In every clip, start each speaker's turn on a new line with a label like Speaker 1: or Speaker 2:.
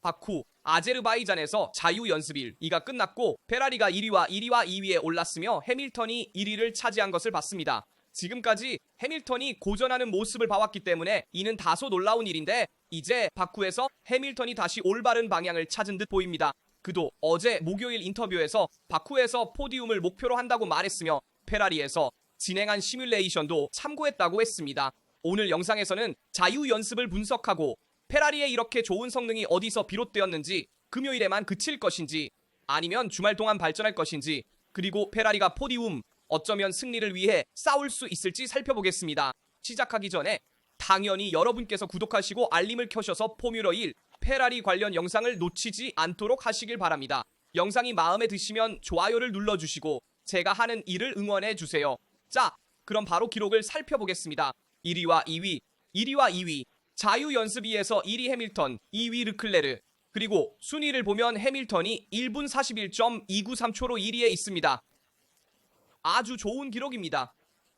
Speaker 1: 바쿠, 아제르바이잔에서 자유연습일 이가 끝났고 페라리가 1위와 2위에 올랐으며 해밀턴이 1위를 차지한 것을 봤습니다. 지금까지 해밀턴이 고전하는 모습을 봐왔기 때문에 이는 다소 놀라운 일인데 이제 바쿠에서 해밀턴이 다시 올바른 방향을 찾은 듯 보입니다. 그도 어제 목요일 인터뷰에서 바쿠에서 포디움을 목표로 한다고 말했으며 페라리에서 진행한 시뮬레이션도 참고했다고 했습니다. 오늘 영상에서는 자유연습을 분석하고 페라리의 이렇게 좋은 성능이 어디서 비롯되었는지, 금요일에만 그칠 것인지 아니면 주말 동안 발전할 것인지, 그리고 페라리가 포디움, 어쩌면 승리를 위해 싸울 수 있을지 살펴보겠습니다. 시작하기 전에 당연히 여러분께서 구독하시고 알림을 켜셔서 포뮬러 1 페라리 관련 영상을 놓치지 않도록 하시길 바랍니다. 영상이 마음에 드시면 좋아요를 눌러주시고 제가 하는 일을 응원해주세요. 자, 그럼 바로 기록을 살펴보겠습니다. 1위와 2위 자유연습2에서 1위 해밀턴, 2위 르클레르, 그리고 순위를 보면 해밀턴이 1분 41.293초로 1위에 있습니다. 아주 좋은 기록입니다.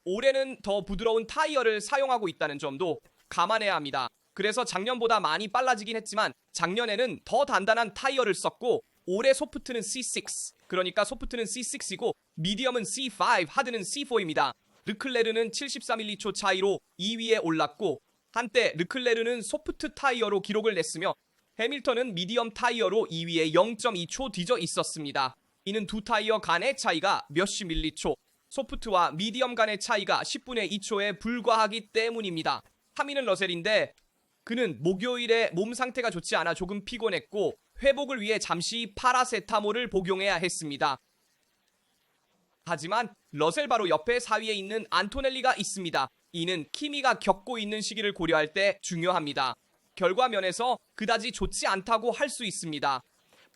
Speaker 1: 올해는 더 부드러운 타이어를 사용하고 있다는 점도 감안해야 합니다. 그래서 작년보다 많이 빨라지긴 했지만 작년에는 더 단단한 타이어를 썼고 올해 소프트는 C6, 그러니까 소프트는 C6이고 미디엄은 C5, 하드는 C4입니다. 르클레르는 74m초 차이로 2위에 올랐고 한때 르클레르는 소프트 타이어로 기록을 냈으며 해밀턴은 미디엄 타이어로 2위에 0.2초 뒤져 있었습니다. 이는 두 타이어 간의 차이가 몇십 밀리초, 소프트와 미디엄 간의 차이가 10분의 2초에 불과하기 때문입니다. 3위는 러셀인데 그는 목요일에 몸 상태가 좋지 않아 조금 피곤했고 회복을 위해 잠시 파라세타몰을 복용해야 했습니다. 하지만 러셀 바로 옆에 4위에 있는 안토넬리가 있습니다. 이는 키미가 겪고 있는 시기를 고려할 때 중요합니다. 결과 면에서 그다지 좋지 않다고 할 수 있습니다.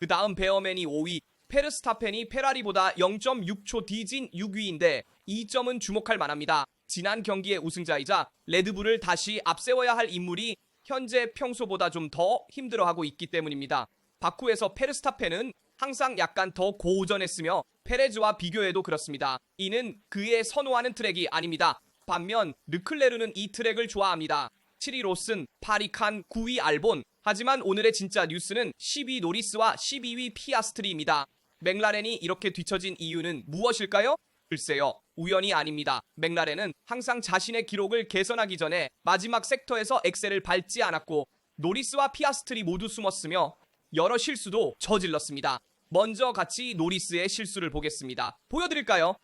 Speaker 1: 그 다음 베어맨이 5위, 페르스타펜이 페라리보다 0.6초 뒤진 6위인데 이 점은 주목할 만합니다. 지난 경기의 우승자이자 레드불을 다시 앞세워야 할 인물이 현재 평소보다 좀 더 힘들어하고 있기 때문입니다. 바쿠에서 페르스타펜은 항상 약간 더 고전했으며 페레즈와 비교해도 그렇습니다. 이는 그의 선호하는 트랙이 아닙니다. 반면 르클레르는 이 트랙을 좋아합니다. 7위 로슨, 8위 칸, 9위 알본. 하지만 오늘의 진짜 뉴스는 10위 노리스와 12위 피아스트리입니다. 맥라렌이 이렇게 뒤처진 이유는 무엇일까요? 글쎄요, 우연이 아닙니다. 맥라렌은 항상 자신의 기록을 개선하기 전에 마지막 섹터에서 엑셀을 밟지 않았고 노리스와 피아스트리 모두 숨었으며 여러 실수도 저질렀습니다. 먼저 같이 노리스의 실수를 보겠습니다. 보여드릴까요?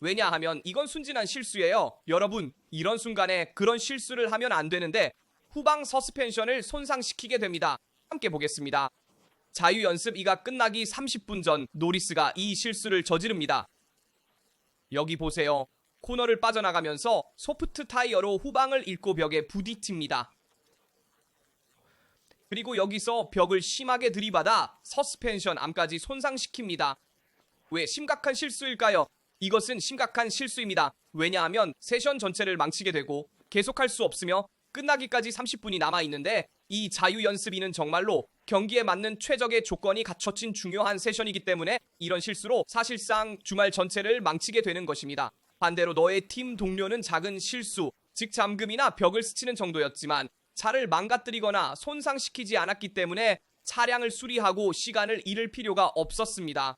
Speaker 1: 왜냐하면 이건 순진한 실수예요. 여러분, 이런 순간에 그런 실수를 하면 안 되는데 후방 서스펜션을 손상시키게 됩니다. 함께 보겠습니다. 자유연습 2가 끝나기 30분 전 노리스가 이 실수를 저지릅니다. 여기 보세요. 코너를 빠져나가면서 소프트 타이어로 후방을 잃고 벽에 부딪힙니다. 그리고 여기서 벽을 심하게 들이받아 서스펜션 암까지 손상시킵니다. 왜 심각한 실수일까요? 이것은 심각한 실수입니다. 왜냐하면 세션 전체를 망치게 되고 계속할 수 없으며 끝나기까지 30분이 남아있는데 이 자유연습이는 정말로 경기에 맞는 최적의 조건이 갖춰진 중요한 세션이기 때문에 이런 실수로 사실상 주말 전체를 망치게 되는 것입니다. 반대로 너의 팀 동료는 작은 실수, 즉 잠금이나 벽을 스치는 정도였지만 차를 망가뜨리거나 손상시키지 않았기 때문에 차량을 수리하고 시간을 잃을 필요가 없었습니다.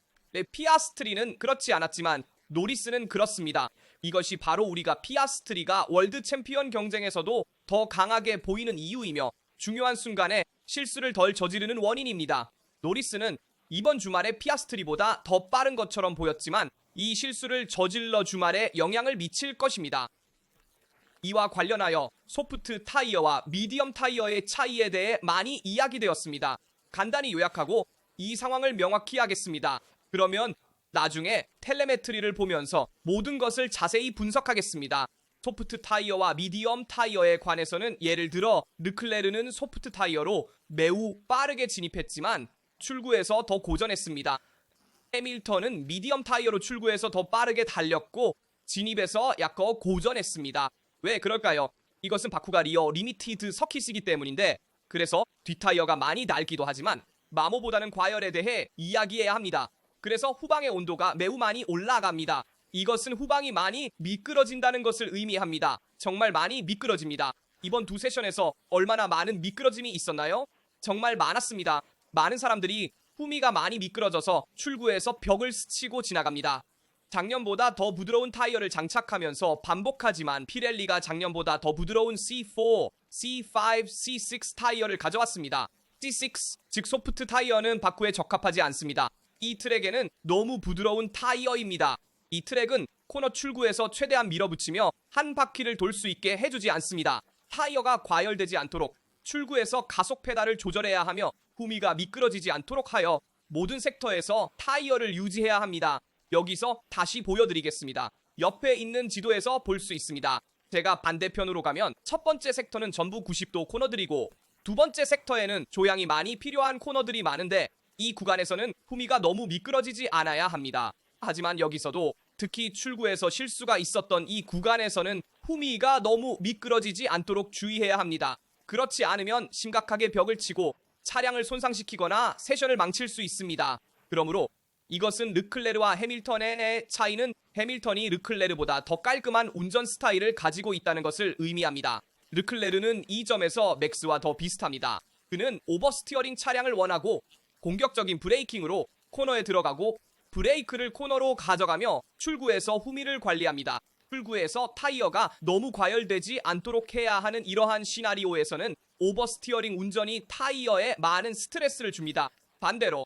Speaker 1: 피아스트리는 그렇지 않았지만 노리스는 그렇습니다. 이것이 바로 우리가 피아스트리가 월드 챔피언 경쟁에서도 더 강하게 보이는 이유이며 중요한 순간에 실수를 덜 저지르는 원인입니다. 노리스는 이번 주말에 피아스트리보다 더 빠른 것처럼 보였지만 이 실수를 저질러 주말에 영향을 미칠 것입니다. 이와 관련하여 소프트 타이어와 미디엄 타이어의 차이에 대해 많이 이야기되었습니다. 간단히 요약하고 이 상황을 명확히 하겠습니다. 그러면 나중에 텔레메트리를 보면서 모든 것을 자세히 분석하겠습니다. 소프트 타이어와 미디엄 타이어에 관해서는 예를 들어 르클레르는 소프트 타이어로 매우 빠르게 진입했지만 출구에서 더 고전했습니다. 해밀턴은 미디엄 타이어로 출구해서 더 빠르게 달렸고 진입에서 약간 고전했습니다. 왜 그럴까요? 이것은 바쿠가 리어 리미티드 서킷이기 때문인데 그래서 뒷타이어가 많이 낡기도 하지만 마모보다는 과열에 대해 이야기해야 합니다. 그래서 후방의 온도가 매우 많이 올라갑니다. 이것은 후방이 많이 미끄러진다는 것을 의미합니다. 정말 많이 미끄러집니다. 이번 두 세션에서 얼마나 많은 미끄러짐이 있었나요? 정말 많았습니다. 많은 사람들이 후미가 많이 미끄러져서 출구에서 벽을 스치고 지나갑니다. 작년보다 더 부드러운 타이어를 장착하면서 반복하지만 피렐리가 작년보다 더 부드러운 C4, C5, C6 타이어를 가져왔습니다. C6, 즉 소프트 타이어는 바쿠에 적합하지 않습니다. 이 트랙에는 너무 부드러운 타이어입니다. 이 트랙은 코너 출구에서 최대한 밀어붙이며 한 바퀴를 돌 수 있게 해주지 않습니다. 타이어가 과열되지 않도록 출구에서 가속 페달을 조절해야 하며 후미가 미끄러지지 않도록 하여 모든 섹터에서 타이어를 유지해야 합니다. 여기서 다시 보여드리겠습니다. 옆에 있는 지도에서 볼 수 있습니다. 제가 반대편으로 가면 첫 번째 섹터는 전부 90도 코너들이고 두 번째 섹터에는 조향이 많이 필요한 코너들이 많은데 이 구간에서는 후미가 너무 미끄러지지 않아야 합니다. 하지만 여기서도 특히 출구에서 실수가 있었던 이 구간에서는 후미가 너무 미끄러지지 않도록 주의해야 합니다. 그렇지 않으면 심각하게 벽을 치고 차량을 손상시키거나 세션을 망칠 수 있습니다. 그러므로 이것은 르클레르와 해밀턴의 차이는 해밀턴이 르클레르보다 더 깔끔한 운전 스타일을 가지고 있다는 것을 의미합니다. 르클레르는 이 점에서 맥스와 더 비슷합니다. 그는 오버스티어링 차량을 원하고 공격적인 브레이킹으로 코너에 들어가고 브레이크를 코너로 가져가며 출구에서 후미를 관리합니다. 출구에서 타이어가 너무 과열되지 않도록 해야 하는 이러한 시나리오에서는 오버스티어링 운전이 타이어에 많은 스트레스를 줍니다. 반대로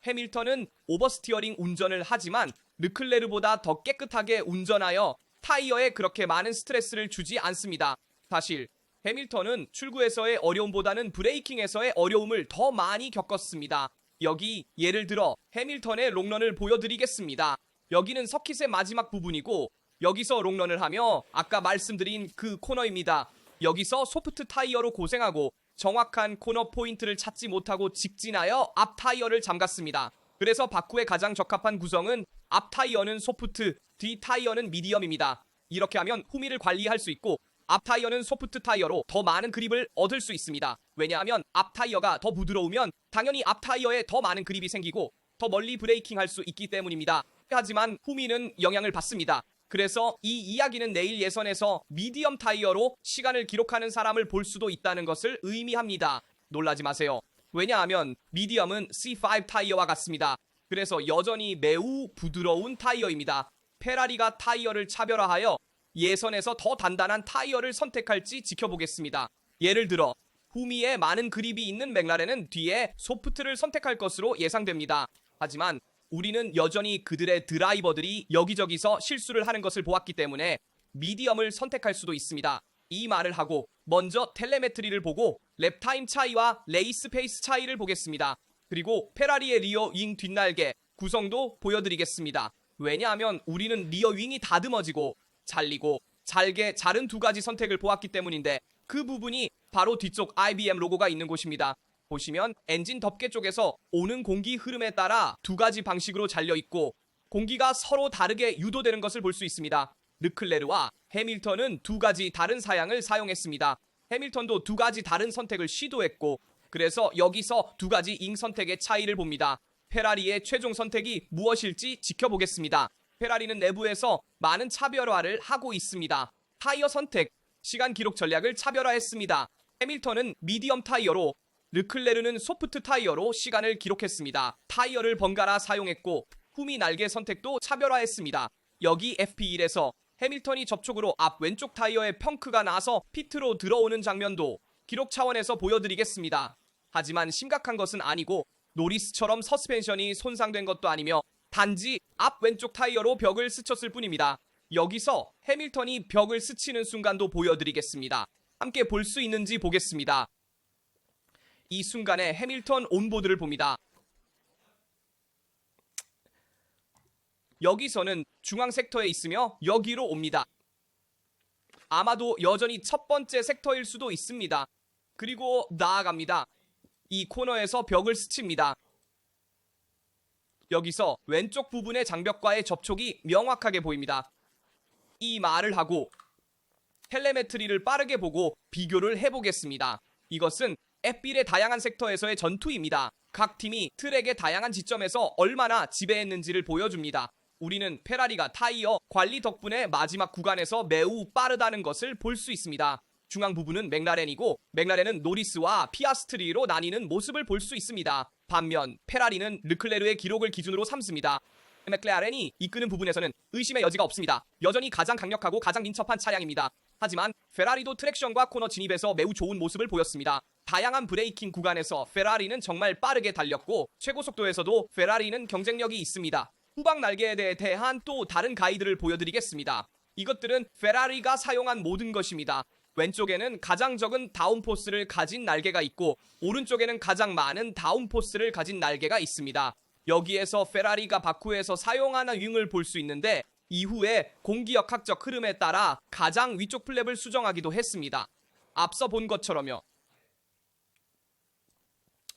Speaker 1: 해밀턴은 오버스티어링 운전을 하지만 르클레르보다 더 깨끗하게 운전하여 타이어에 그렇게 많은 스트레스를 주지 않습니다. 사실 해밀턴은 출구에서의 어려움보다는 브레이킹에서의 어려움을 더 많이 겪었습니다. 여기 예를 들어 해밀턴의 롱런을 보여드리겠습니다. 여기는 서킷의 마지막 부분이고 여기서 롱런을 하며 아까 말씀드린 그 코너입니다. 여기서 소프트 타이어로 고생하고 정확한 코너 포인트를 찾지 못하고 직진하여 앞 타이어를 잠갔습니다. 그래서 바쿠의 가장 적합한 구성은 앞 타이어는 소프트, 뒤 타이어는 미디엄입니다. 이렇게 하면 후미를 관리할 수 있고 앞 타이어는 소프트 타이어로 더 많은 그립을 얻을 수 있습니다. 왜냐하면 앞 타이어가 더 부드러우면 당연히 앞 타이어에 더 많은 그립이 생기고 더 멀리 브레이킹 할 수 있기 때문입니다. 하지만 후미는 영향을 받습니다. 그래서 이 이야기는 내일 예선에서 미디엄 타이어로 시간을 기록하는 사람을 볼 수도 있다는 것을 의미합니다. 놀라지 마세요. 왜냐하면 미디엄은 C5 타이어와 같습니다. 그래서 여전히 매우 부드러운 타이어입니다. 페라리가 타이어를 차별화하여 예선에서 더 단단한 타이어를 선택할지 지켜보겠습니다. 예를 들어 후미에 많은 그립이 있는 맥라렌은 뒤에 소프트를 선택할 것으로 예상됩니다. 하지만 우리는 여전히 그들의 드라이버들이 여기저기서 실수를 하는 것을 보았기 때문에 미디엄을 선택할 수도 있습니다. 이 말을 하고 먼저 텔레메트리를 보고 랩타임 차이와 레이스 페이스 차이를 보겠습니다. 그리고 페라리의 리어 윙 뒷날개 구성도 보여드리겠습니다. 왜냐하면 우리는 리어 윙이 다듬어지고 잘리고 잘게 자른 두 가지 선택을 보았기 때문인데 그 부분이 바로 뒤쪽 IBM 로고가 있는 곳입니다. 보시면 엔진 덮개 쪽에서 오는 공기 흐름에 따라 두 가지 방식으로 잘려있고 공기가 서로 다르게 유도되는 것을 볼 수 있습니다. 르클레르와 해밀턴은 두 가지 다른 사양을 사용했습니다. 해밀턴도 두 가지 다른 선택을 시도했고 그래서 여기서 두 가지 잉 선택의 차이를 봅니다. 페라리의 최종 선택이 무엇일지 지켜보겠습니다. 페라리는 내부에서 많은 차별화를 하고 있습니다. 타이어 선택, 시간 기록 전략을 차별화했습니다. 해밀턴은 미디엄 타이어로 르클레르는 소프트 타이어로 시간을 기록했습니다. 타이어를 번갈아 사용했고 후미 날개 선택도 차별화했습니다. 여기 FP1에서 해밀턴이 접촉으로 앞 왼쪽 타이어에 펑크가 나서 피트로 들어오는 장면도 기록 차원에서 보여드리겠습니다. 하지만 심각한 것은 아니고 노리스처럼 서스펜션이 손상된 것도 아니며 단지 앞 왼쪽 타이어로 벽을 스쳤을 뿐입니다. 여기서 해밀턴이 벽을 스치는 순간도 보여드리겠습니다. 함께 볼 수 있는지 보겠습니다. 이 순간에 해밀턴 온보드를 봅니다. 여기서는 중앙 섹터에 있으며 여기로 옵니다. 아마도 여전히 첫 번째 섹터일 수도 있습니다. 그리고 나아갑니다. 이 코너에서 벽을 스칩니다. 여기서 왼쪽 부분의 장벽과의 접촉이 명확하게 보입니다. 이 말을 하고 텔레메트리를 빠르게 보고 비교를 해보겠습니다. 이것은 F1의 다양한 섹터에서의 전투입니다. 각 팀이 트랙의 다양한 지점에서 얼마나 지배했는지를 보여줍니다. 우리는 페라리가 타이어 관리 덕분에 마지막 구간에서 매우 빠르다는 것을 볼 수 있습니다. 중앙 부분은 맥라렌이고 맥라렌은 노리스와 피아스트리로 나뉘는 모습을 볼 수 있습니다. 반면 페라리는 르클레르의 기록을 기준으로 삼습니다. 맥클라렌이 이끄는 부분에서는 의심의 여지가 없습니다. 여전히 가장 강력하고 가장 민첩한 차량입니다. 하지만 페라리도 트랙션과 코너 진입에서 매우 좋은 모습을 보였습니다. 다양한 브레이킹 구간에서 페라리는 정말 빠르게 달렸고 최고 속도에서도 페라리는 경쟁력이 있습니다. 후방 날개에 대한 또 다른 가이드를 보여드리겠습니다. 이것들은 페라리가 사용한 모든 것입니다. 왼쪽에는 가장 적은 다운포스를 가진 날개가 있고 오른쪽에는 가장 많은 다운포스를 가진 날개가 있습니다. 여기에서 페라리가 바쿠에서 사용하는 윙을 볼 수 있는데 이후에 공기역학적 흐름에 따라 가장 위쪽 플랩을 수정하기도 했습니다. 앞서 본 것처럼요.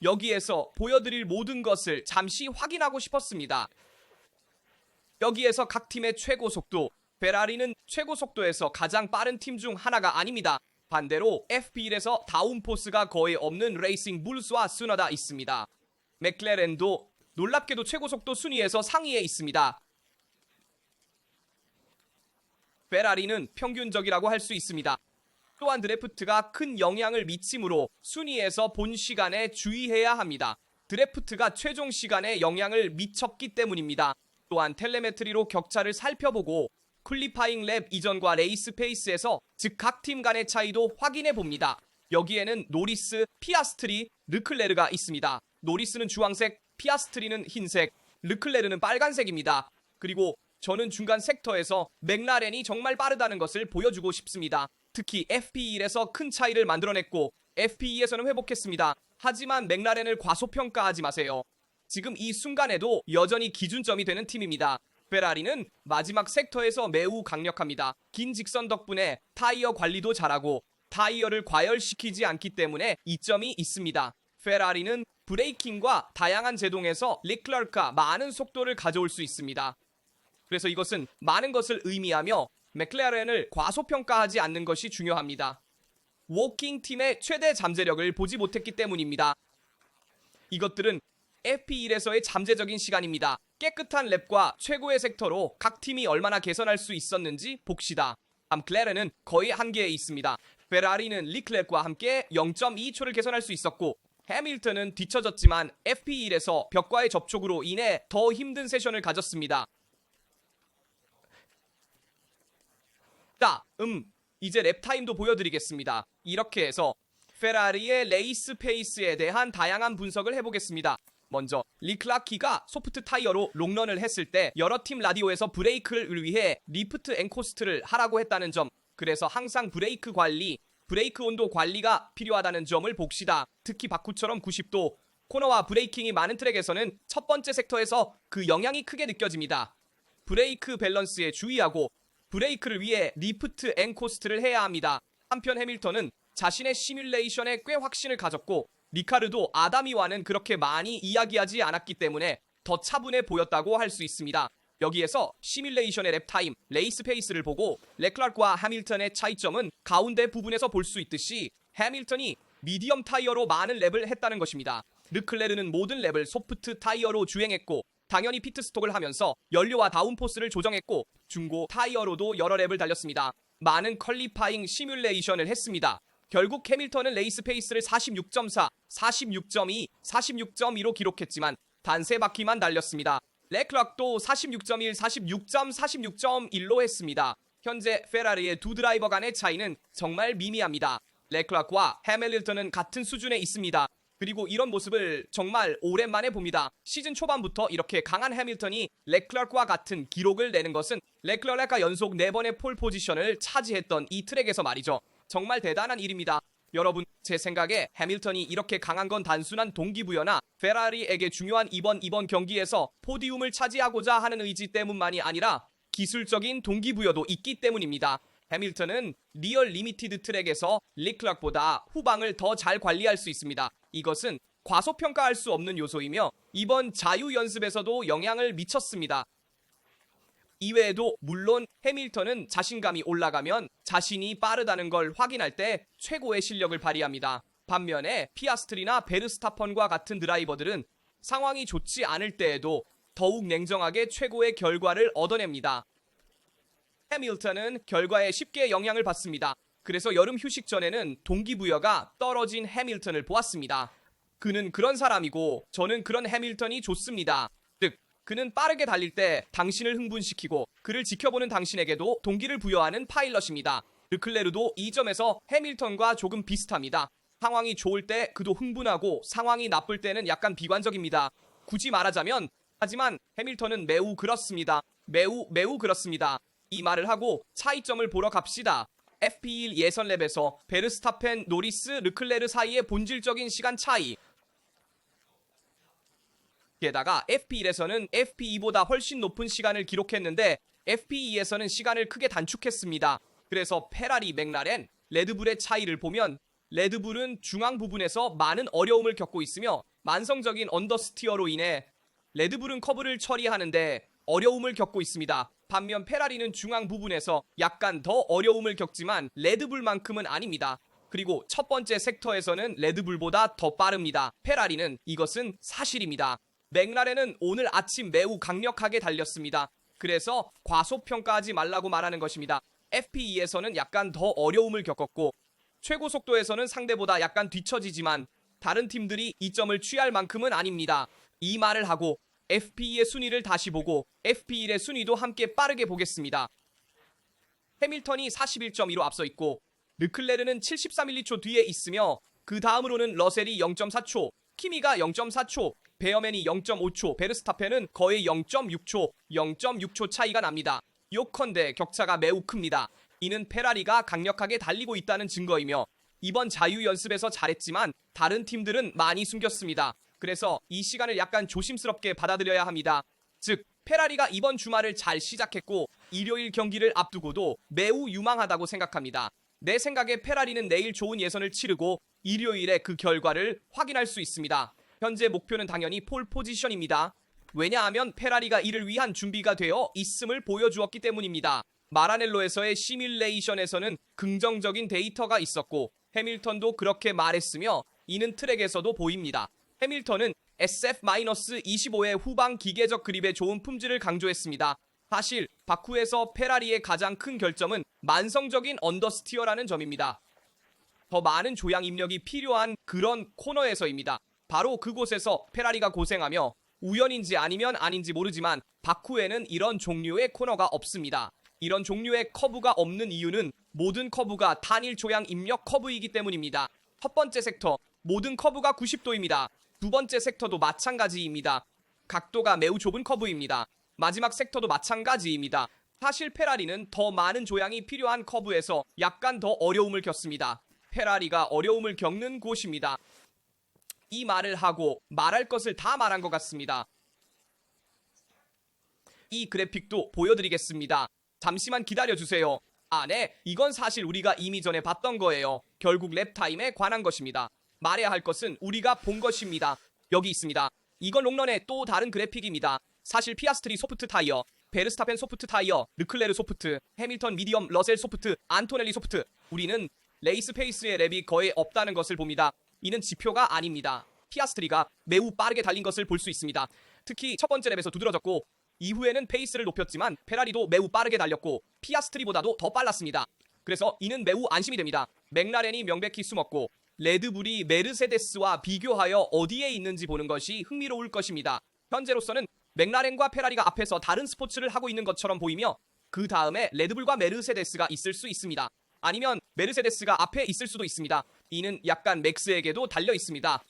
Speaker 1: 여기에서 보여드릴 모든 것을 잠시 확인하고 싶었습니다. 여기에서 각 팀의 최고 속도, 페라리는 최고 속도에서 가장 빠른 팀 중 하나가 아닙니다. 반대로 F1에서 다운포스가 거의 없는 레이싱 불스와 쓰너다 있습니다. 맥클레렌도 놀랍게도 최고 속도 순위에서 상위에 있습니다. 페라리는 평균적이라고 할 수 있습니다. 또한 드래프트가 큰 영향을 미치므로 순위에서 본 시간에 주의해야 합니다. 드래프트가 최종 시간에 영향을 미쳤기 때문입니다. 또한 텔레메트리로 격차를 살펴보고 퀄리파잉 랩 이전과 레이스 페이스에서 즉 각 팀 간의 차이도 확인해 봅니다. 여기에는 노리스, 피아스트리, 르클레르가 있습니다. 노리스는 주황색, 피아스트리는 흰색, 르클레르는 빨간색입니다. 그리고 저는 중간 섹터에서 맥라렌이 정말 빠르다는 것을 보여주고 싶습니다. 특히 FP1에서 큰 차이를 만들어냈고 FP2에서는 회복했습니다. 하지만 맥라렌을 과소평가하지 마세요. 지금 이 순간에도 여전히 기준점이 되는 팀입니다. 페라리는 마지막 섹터에서 매우 강력합니다. 긴 직선 덕분에 타이어 관리도 잘하고 타이어를 과열시키지 않기 때문에 이점이 있습니다. 페라리는 브레이킹과 다양한 제동에서 르클레르가 많은 속도를 가져올 수 있습니다. 그래서 이것은 많은 것을 의미하며 맥클라렌을 과소평가하지 않는 것이 중요합니다. 워킹 팀의 최대 잠재력을 보지 못했기 때문입니다. 이것들은 FP1에서의 잠재적인 시간입니다. 깨끗한 랩과 최고의 섹터로 각 팀이 얼마나 개선할 수 있었는지 봅시다. 맥클라렌은 거의 한계에 있습니다. 페라리는 르클레르와 함께 0.2초를 개선할 수 있었고 해밀턴은 뒤처졌지만 FP1에서 벽과의 접촉으로 인해 더 힘든 세션을 가졌습니다. 자, 이제 랩타임도 보여드리겠습니다. 이렇게 해서 페라리의 레이스 페이스에 대한 다양한 분석을 해보겠습니다. 먼저 르클레르가 소프트 타이어로 롱런을 했을 때 여러 팀 라디오에서 브레이크를 위해 리프트 앤 코스트를 하라고 했다는 점, 그래서 항상 브레이크 관리, 브레이크 온도 관리가 필요하다는 점을 봅시다. 특히 바쿠처럼 90도 코너와 브레이킹이 많은 트랙에서는 첫 번째 섹터에서 그 영향이 크게 느껴집니다. 브레이크 밸런스에 주의하고 브레이크를 위해 리프트 앤 코스트를 해야 합니다. 한편 해밀턴은 자신의 시뮬레이션에 꽤 확신을 가졌고 리카르도 아다미와는 그렇게 많이 이야기하지 않았기 때문에 더 차분해 보였다고 할 수 있습니다. 여기에서 시뮬레이션의 랩타임, 레이스 페이스를 보고 르클레르와 해밀턴의 차이점은 가운데 부분에서 볼 수 있듯이 해밀턴이 미디엄 타이어로 많은 랩을 했다는 것입니다. 르클레르는 모든 랩을 소프트 타이어로 주행했고 당연히 피트스톱을 하면서 연료와 다운포스를 조정했고 중고 타이어로도 여러 랩을 달렸습니다. 많은 퀄리파잉 시뮬레이션을 했습니다. 결국 해밀턴은 레이스 페이스를 46.4, 46.2, 46.2로 기록했지만 단 3바퀴만 달렸습니다. 르클레르도 46.1, 46., 46.1로 했습니다. 현재 페라리의 두 드라이버 간의 차이는 정말 미미합니다. 르클레르와 해밀턴은 같은 수준에 있습니다. 그리고 이런 모습을 정말 오랜만에 봅니다. 시즌 초반부터 이렇게 강한 해밀턴이 르클레르와 같은 기록을 내는 것은 르클레르가 연속 4번의 폴 포지션을 차지했던 이 트랙에서 말이죠. 정말 대단한 일입니다. 여러분, 제 생각에 해밀턴이 이렇게 강한 건 단순한 동기부여나 페라리에게 중요한 이번 경기에서 포디움을 차지하고자 하는 의지 때문만이 아니라 기술적인 동기부여도 있기 때문입니다. 해밀턴은 리얼 리미티드 트랙에서 르클레르보다 후방을 더 잘 관리할 수 있습니다. 이것은 과소평가할 수 없는 요소이며 이번 자유 연습에서도 영향을 미쳤습니다. 이외에도 물론 해밀턴은 자신감이 올라가면 자신이 빠르다는 걸 확인할 때 최고의 실력을 발휘합니다. 반면에 피아스트리나 베르스타펀과 같은 드라이버들은 상황이 좋지 않을 때에도 더욱 냉정하게 최고의 결과를 얻어냅니다. 해밀턴은 결과에 쉽게 영향을 받습니다. 그래서 여름 휴식 전에는 동기부여가 떨어진 해밀턴을 보았습니다. 그는 그런 사람이고 저는 그런 해밀턴이 좋습니다. 즉, 그는 빠르게 달릴 때 당신을 흥분시키고 그를 지켜보는 당신에게도 동기를 부여하는 파일럿입니다. 르클레르도 이 점에서 해밀턴과 조금 비슷합니다. 상황이 좋을 때 그도 흥분하고 상황이 나쁠 때는 약간 비관적입니다. 굳이 말하자면 하지만 해밀턴은 매우 그렇습니다. 매우 그렇습니다. 이 말을 하고 차이점을 보러 갑시다. FP1 예선 랩에서 베르스타펜, 노리스, 르클레르 사이의 본질적인 시간 차이. 게다가 FP1에서는 FP2보다 훨씬 높은 시간을 기록했는데 FP2에서는 시간을 크게 단축했습니다. 그래서 페라리, 맥라렌, 레드불의 차이를 보면 레드불은 중앙 부분에서 많은 어려움을 겪고 있으며 만성적인 언더스티어로 인해 레드불은 커브를 처리하는데 어려움을 겪고 있습니다. 반면 페라리는 중앙 부분에서 약간 더 어려움을 겪지만 레드불만큼은 아닙니다. 그리고 첫 번째 섹터에서는 레드불보다 더 빠릅니다. 페라리는 이것은 사실입니다. 맥라렌은 오늘 아침 매우 강력하게 달렸습니다. 그래서 과소평가하지 말라고 말하는 것입니다. FP2에서는 약간 더 어려움을 겪었고 최고 속도에서는 상대보다 약간 뒤처지지만 다른 팀들이 이 점을 취할 만큼은 아닙니다. 이 말을 하고 FP2의 순위를 다시 보고 FP1의 순위도 함께 빠르게 보겠습니다. 해밀턴이 41.2로 앞서 있고 르클레르는 73밀리초 뒤에 있으며 그 다음으로는 러셀이 0.4초, 키미가 0.4초, 베어맨이 0.5초, 베르스타펜은 거의 0.6초 차이가 납니다. 요컨대 격차가 매우 큽니다. 이는 페라리가 강력하게 달리고 있다는 증거이며 이번 자유 연습에서 잘했지만 다른 팀들은 많이 숨겼습니다. 그래서 이 시간을 약간 조심스럽게 받아들여야 합니다. 즉, 페라리가 이번 주말을 잘 시작했고 일요일 경기를 앞두고도 매우 유망하다고 생각합니다. 내 생각에 페라리는 내일 좋은 예선을 치르고 일요일에 그 결과를 확인할 수 있습니다. 현재 목표는 당연히 폴 포지션입니다. 왜냐하면 페라리가 이를 위한 준비가 되어 있음을 보여주었기 때문입니다. 마라넬로에서의 시뮬레이션에서는 긍정적인 데이터가 있었고 해밀턴도 그렇게 말했으며 이는 트랙에서도 보입니다. 해밀턴은 SF-25의 후방 기계적 그립의 좋은 품질을 강조했습니다. 사실 바쿠에서 페라리의 가장 큰 결점은 만성적인 언더스티어라는 점입니다. 더 많은 조향 입력이 필요한 그런 코너에서입니다. 바로 그곳에서 페라리가 고생하며 우연인지 아니면 아닌지 모르지만 바쿠에는 이런 종류의 코너가 없습니다. 이런 종류의 커브가 없는 이유는 모든 커브가 단일 조향 입력 커브이기 때문입니다. 첫 번째 섹터 모든 커브가 90도입니다. 두 번째 섹터도 마찬가지입니다. 각도가 매우 좁은 커브입니다. 마지막 섹터도 마찬가지입니다. 사실 페라리는 더 많은 조향이 필요한 커브에서 약간 더 어려움을 겪습니다. 페라리가 어려움을 겪는 곳입니다. 이 말을 하고 말할 것을 다 말한 것 같습니다. 이 그래픽도 보여드리겠습니다. 잠시만 기다려주세요. 네, 이건 사실 우리가 이미 전에 봤던 거예요. 결국 랩타임에 관한 것입니다. 말해야 할 것은 우리가 본 것입니다. 여기 있습니다. 이건 롱런의 또 다른 그래픽입니다. 사실 피아스트리 소프트 타이어, 베르스타펜 소프트 타이어, 르클레르 소프트, 해밀턴 미디엄, 러셀 소프트, 안토넬리 소프트. 우리는 레이스 페이스의 랩이 거의 없다는 것을 봅니다. 이는 지표가 아닙니다. 피아스트리가 매우 빠르게 달린 것을 볼 수 있습니다. 특히 첫 번째 랩에서 두드러졌고 이후에는 페이스를 높였지만 페라리도 매우 빠르게 달렸고 피아스트리보다도 더 빨랐습니다. 그래서 이는 매우 안심이 됩니다. 맥라렌이 명백히 숨었고 레드불이 메르세데스와 비교하여 어디에 있는지 보는 것이 흥미로울 것입니다. 현재로서는 맥라렌과 페라리가 앞에서 다른 스포츠를 하고 있는 것처럼 보이며 그 다음에 레드불과 메르세데스가 있을 수 있습니다. 아니면 메르세데스가 앞에 있을 수도 있습니다. 이는 약간 맥스에게도 달려 있습니다.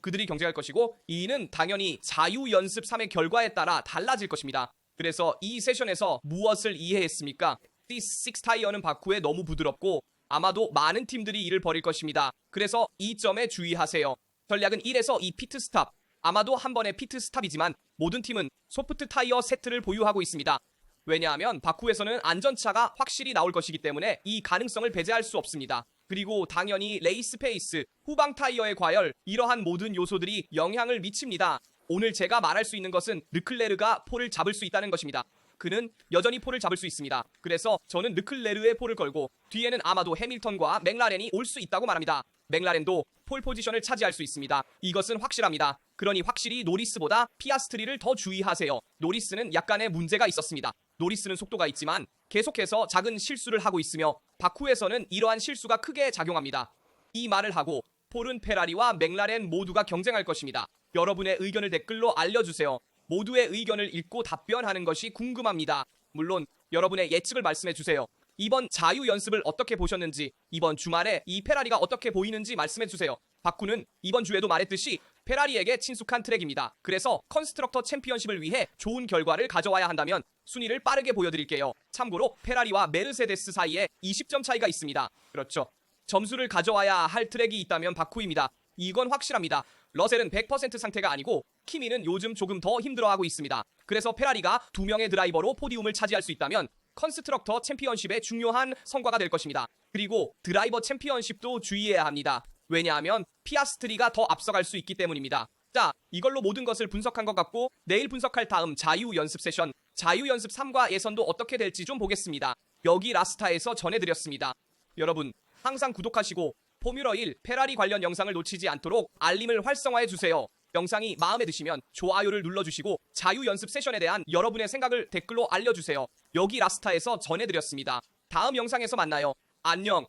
Speaker 1: 그들이 경쟁할 것이고 이는 당연히 자유 연습 3의 결과에 따라 달라질 것입니다. 그래서 이 세션에서 무엇을 이해했습니까? C6 타이어는 바쿠에 너무 부드럽고 아마도 많은 팀들이 이를 버릴 것입니다. 그래서 이 점에 주의하세요. 전략은 1에서 2 피트 스탑. 아마도 한 번의 피트 스탑이지만 모든 팀은 소프트 타이어 세트를 보유하고 있습니다. 왜냐하면 바쿠에서는 안전차가 확실히 나올 것이기 때문에 이 가능성을 배제할 수 없습니다. 그리고 당연히 레이스 페이스, 후방 타이어의 과열, 이러한 모든 요소들이 영향을 미칩니다. 오늘 제가 말할 수 있는 것은 르클레르가 폴을 잡을 수 있다는 것입니다. 그는 여전히 폴을 잡을 수 있습니다. 그래서 저는 르클레르의 폴을 걸고 뒤에는 아마도 해밀턴과 맥라렌이 올 수 있다고 말합니다. 맥라렌도 폴 포지션을 차지할 수 있습니다. 이것은 확실합니다. 그러니 확실히 노리스보다 피아스트리를 더 주의하세요. 노리스는 약간의 문제가 있었습니다. 노리스는 속도가 있지만 계속해서 작은 실수를 하고 있으며 바쿠에서는 이러한 실수가 크게 작용합니다. 이 말을 하고 폴은 페라리와 맥라렌 모두가 경쟁할 것입니다. 여러분의 의견을 댓글로 알려주세요. 모두의 의견을 읽고 답변하는 것이 궁금합니다. 물론 여러분의 예측을 말씀해주세요. 이번 자유 연습을 어떻게 보셨는지, 이번 주말에 이 페라리가 어떻게 보이는지 말씀해주세요. 바쿠는 이번 주에도 말했듯이 페라리에게 친숙한 트랙입니다. 그래서 컨스트럭터 챔피언십을 위해 좋은 결과를 가져와야 한다면 순위를 빠르게 보여드릴게요. 참고로 페라리와 메르세데스 사이에 20점 차이가 있습니다. 그렇죠. 점수를 가져와야 할 트랙이 있다면 바쿠입니다. 이건 확실합니다. 러셀은 100% 상태가 아니고 키미는 요즘 조금 더 힘들어하고 있습니다. 그래서 페라리가 2명의 드라이버로 포디움을 차지할 수 있다면 컨스트럭터 챔피언십의 중요한 성과가 될 것입니다. 그리고 드라이버 챔피언십도 주의해야 합니다. 왜냐하면 피아스트리가 더 앞서갈 수 있기 때문입니다. 자, 이걸로 모든 것을 분석한 것 같고 내일 분석할 다음 자유 연습 세션, 자유 연습 3과 예선도 어떻게 될지 좀 보겠습니다. 여기 라스타에서 전해드렸습니다. 여러분 항상 구독하시고 포뮬러1 페라리 관련 영상을 놓치지 않도록 알림을 활성화해주세요. 영상이 마음에 드시면 좋아요를 눌러주시고 자유 연습 세션에 대한 여러분의 생각을 댓글로 알려주세요. 여기 라스타에서 전해드렸습니다. 다음 영상에서 만나요. 안녕.